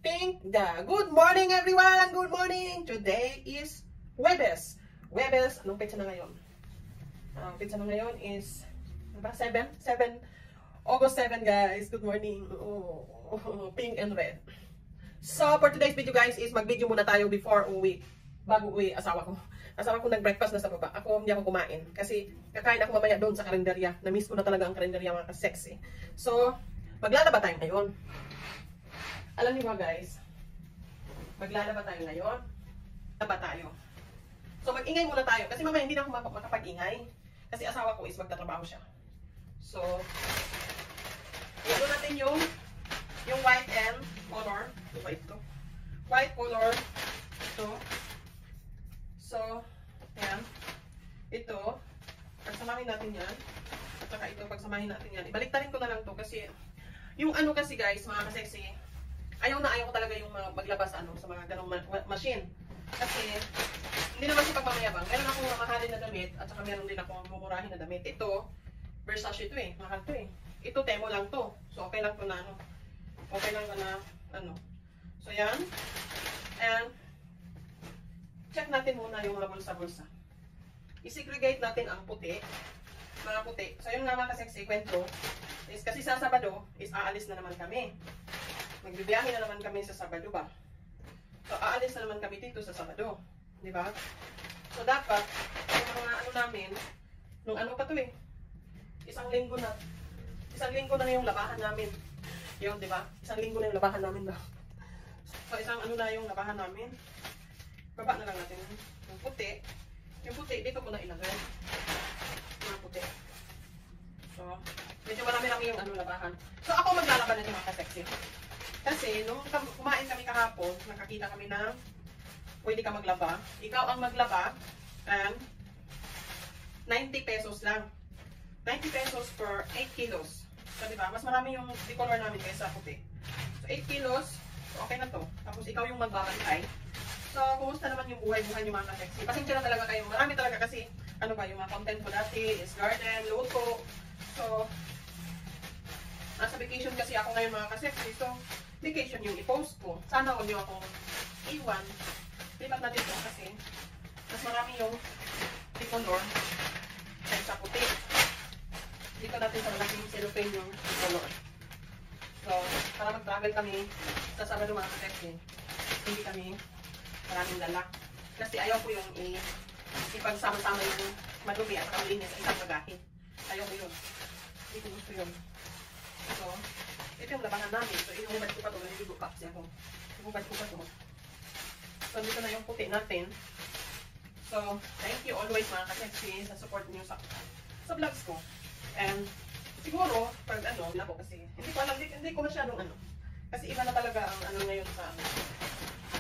Pink. Good morning everyone! Good morning! Today is Huwebes. Huwebes, anong petsa na ngayon? Petsa na ngayon is, ano ba? 7? August 7 guys. Good morning. Oh, pink and red. So for today's video guys is mag-video muna tayo before uwi. Bago uwi, asawa ko. Asawa ko nag-breakfast na sa baba. Ako hindi ako kumain. Kasi kakain ako mamaya doon sa karinderya. Na-miss ko na talaga ang karinderya mga ka-sexy. So, maglalaba tayo ngayon. Alam niyo ba guys, maglalaba tayo ngayon. Laba tayo. So mag-ingay muna tayo. Kasi mamaya hindi na ako makapag-ingay. Kasi asawa ko is magtatrabaho siya. So, i-ano natin yung white and color. Ito ba ito? White color. Ito. So, ayan. Ito. Pagsamahin natin yan. At saka ito, pagsamahin natin yan. Ibaliktarin ko na lang to kasi yung ano kasi guys, mga kasexy, ayaw ko talaga yung maglabas sa mga ganong machine. Kasi, hindi naman siya pagmamayabang. Meron akong mamahalin na damit at saka meron din akong mumurahin na damit. Ito, Versace ito eh. Mahal to eh. Ito, Temo lang to. So, okay lang to na okay lang na So, yan. And, check natin muna yung mga bulsa-bulsa. I-segregate natin ang puti. Mga puti. So, yung naman kasi kwento is kasi sa Sabado is aalis na naman kami. Magbibiyahe na naman kami sa Sabado ba? So, aalis na naman kami dito sa Sabado. Di ba? So, dapat, yung mga namin, nung pa to eh, isang linggo na yung labahan namin. Yun, di ba? Isang linggo na yung labahan namin ba? So, isang na yung labahan namin. Baba na lang natin yung puti. Yung puti, dito ko na ilagay. Mga puti. So, medyo marami lang yung labahan. So, ako maglalaban na yung mga ka-sexy. Kasi, nung kumain kami kahapon, nakakita kami ng pwede ka maglaba. Ikaw ang maglaba, and 90 pesos lang. 90 pesos per 8 kilos. So, diba? Mas marami yung decolor namin kaysa puti. So, 8 kilos, so okay na to. Tapos, ikaw yung magbabantay. So, kumusta naman yung buhay-buhay nyo mga ka-sexy? Pasensya na talaga kayo. Marami talaga kasi, yung mga content ko dati is garden, luto. So, nasa vacation kasi ako ngayon mga ka-sexy. So, vacation yung i-post ko. Sana huwag nyo akong iwan. Lipat natin ito kasi mas marami yung decolor kaysa puti. Dito natin sa malaking cellophane yung decolor. So, para mag-travel kami sa Sabado mga ka-sexy, hindi kami maraming dala. Kasi ayaw ko yung ipagsama-sama yung madumi at kamalinis sa isang magahe. Ayaw ko yun. Hindi ko gusto yun. So, ito yung labahan namin. So, inumubad ko pa ito. Naliligo pa kasi ako. Inumubad ko pa ito. So, dito na yung puti natin. So, thank you always mga ka-sexy sa support niyo sa vlogs ko. And, siguro, pag labo kasi, hindi ko alam, hindi ko masyadong kasi iba na talaga ang ngayon sa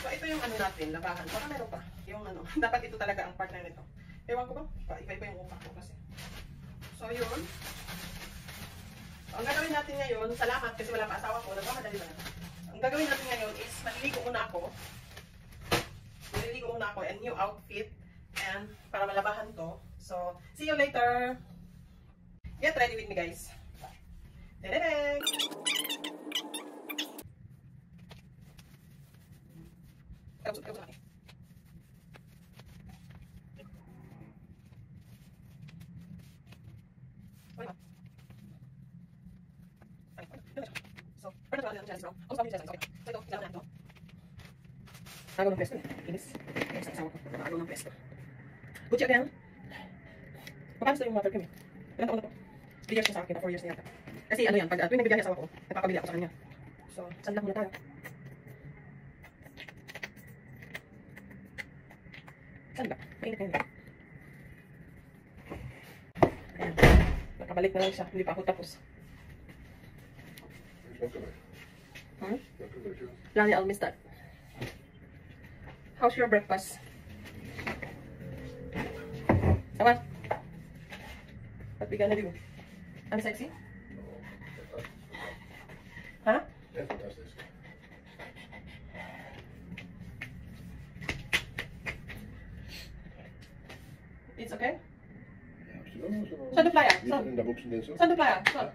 So, ito yung natin, labahan. Baka meron pa. Yung dapat ito talaga ang partner nito. Ewan ko ba? Iba-iba yung utak ko kasi. So, yun. So, ang gagawin natin ngayon, salamat kasi wala pa asawa ko. Nagmamadali ba na? Ang gagawin natin ngayon is maliligo muna ako. Maliligo muna ako and new outfit. And para malabahan to. So, see you later. Get ready with me guys. Tadadang! Kausap natin. So, pwede natin ang chance bro. Kausap natin yung chance. Okay. So, ito, ilaw natin ito. Nagaw ng pesto. Inis. Inis sa asawa ko. Nagaw ng pesto. Gucci again. Papanos na yung mother kami. Ilan taon na to? 3 years na sa akin. 4 years na yata. Kasi yan, pag tuwing nagbibiyahe asawa ko, nagpapabili ako sa kanya. So, saan lang muna tayo. Saan ba? Mainit na yun. Ayan. Nakabalik na lang siya. Hindi pa ako tapos. Lani, I'll miss that. How's your breakfast? What? What we gonna do? I'm sexy? Huh? Yeah, fantastic. It's okay? Ja, absoluut. Saan de flyer? Niet in de boxen en zo. Saan de flyer? Saan?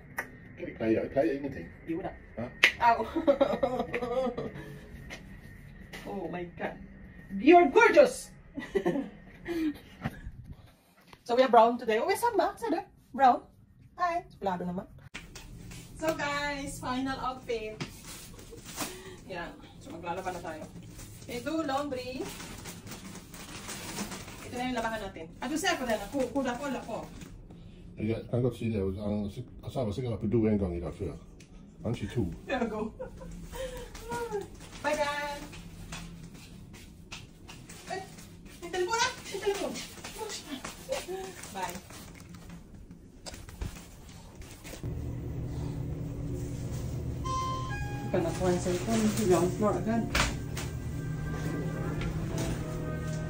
Kijk, ik play ingenting. Iwan na. Ha? Aw. You're gorgeous! So we have brown today. Oh, may samba. Sada? Brown? Hi. Plado naman. So guys, final outfit. Yan. So maglalaban na tayo. Ito, laundry. Ito na yung labahan natin. At yung seko na ako. Kuda ko. Jeg kan godt sige, at jeg var sikkert på du en gang i dag før. Kanskje 2. There we go. Bye guys. May telefon na! May telefon! Bye. Panakuha ang cellphone. Ground floor agad.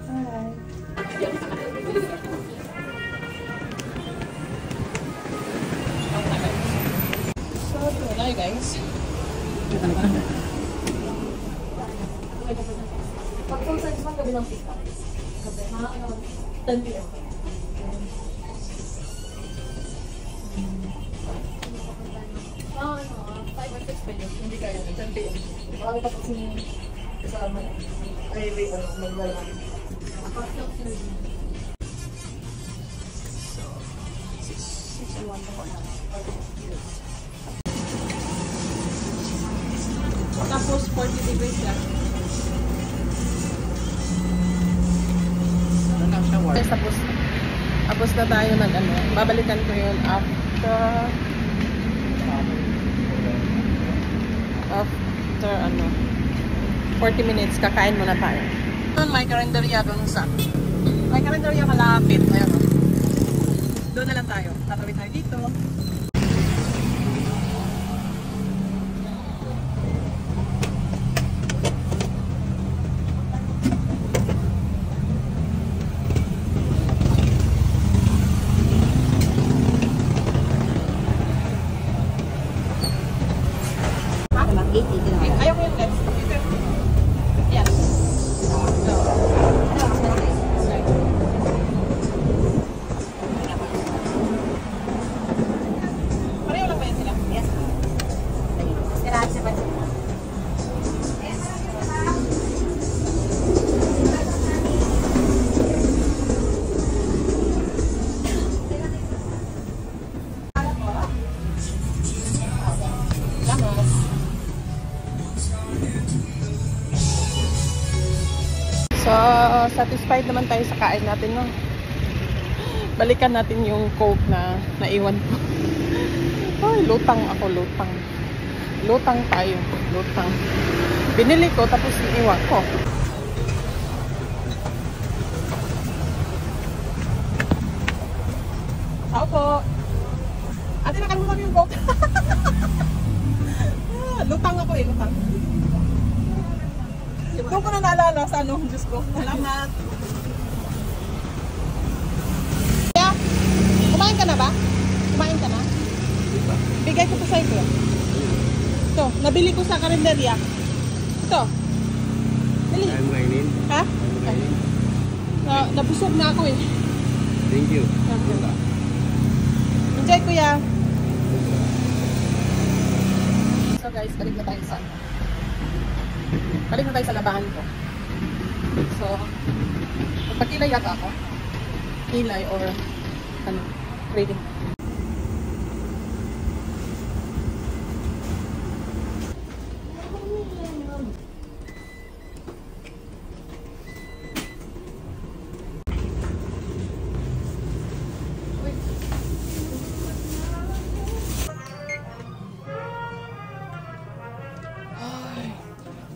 Hi. So, ito na guys. Ito na ba? Pag-consent sa gabi ng pick-up. Gabi, mga 10 p.m. Ano, 5 or 6 p.m. Hindi kaya, 10 p.m. Marami pa kasi kasama. Ay, wait, maglalaki. Tapos 40 degrees lang. Tapos na tayo nag ano. Babalikan ko yun after ano 40 minutes kakain muna tayo. May karinderya doon sa may karinderya malapit. Ayun. Doon na lang tayo. Tatawid tayo dito. Ayaw ko yung left. Yes. Pareho lang ba yan sila? Yes. Grazie pa. So, satisfied naman tayo sa kain natin, no? Balikan natin yung Coke na naiwan ko. Ay, lutang ako, lutang. Lutang tayo, lutang. Binili ko, tapos iniwan ko. Tao po. Ate, nakalimutan yung Coke. Lutang ako eh, lutang. Doon ko na naalala sa ano, Diyos ko. Salamat. Kaya, kumain ka na ba? Kumain ka na? Bigay ko to sa iyo. Ito, nabili ko sa karinderya. Ito. Dali. Ayaw mo kainin? Ha? Nabusog na ako eh. Thank you. Enjoy kuya. So guys, balik na tayo sa labahan ko. So, magpakilay yata ako. Kilay or ano, trading.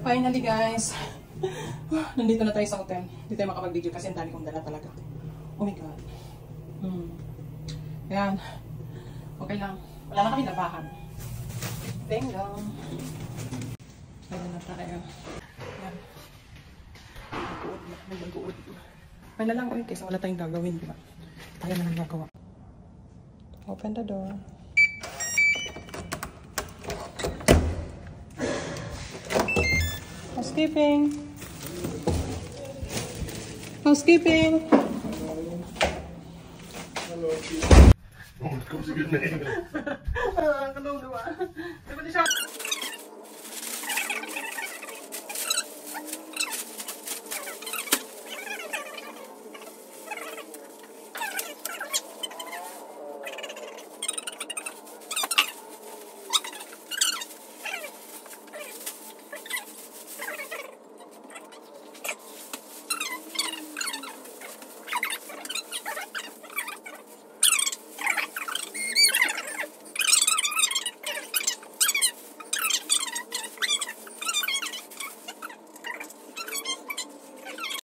Finally guys, nandito na tayo sa hotel. Hindi tayo makapag-video kasi ang dami kong dala talaga. Oh my god. Ayan. Okay lang. Wala na kami labahan. Bingo. Ayan na tayo. Ayan. Mag-uod. May na lang ulit kasi wala tayong gagawin, diba? Tayo na lang gagawa. Open the door. Housekeeping. Housekeeping. Hallo. Oh, het komt zo goed mee. Hallo, doe maar.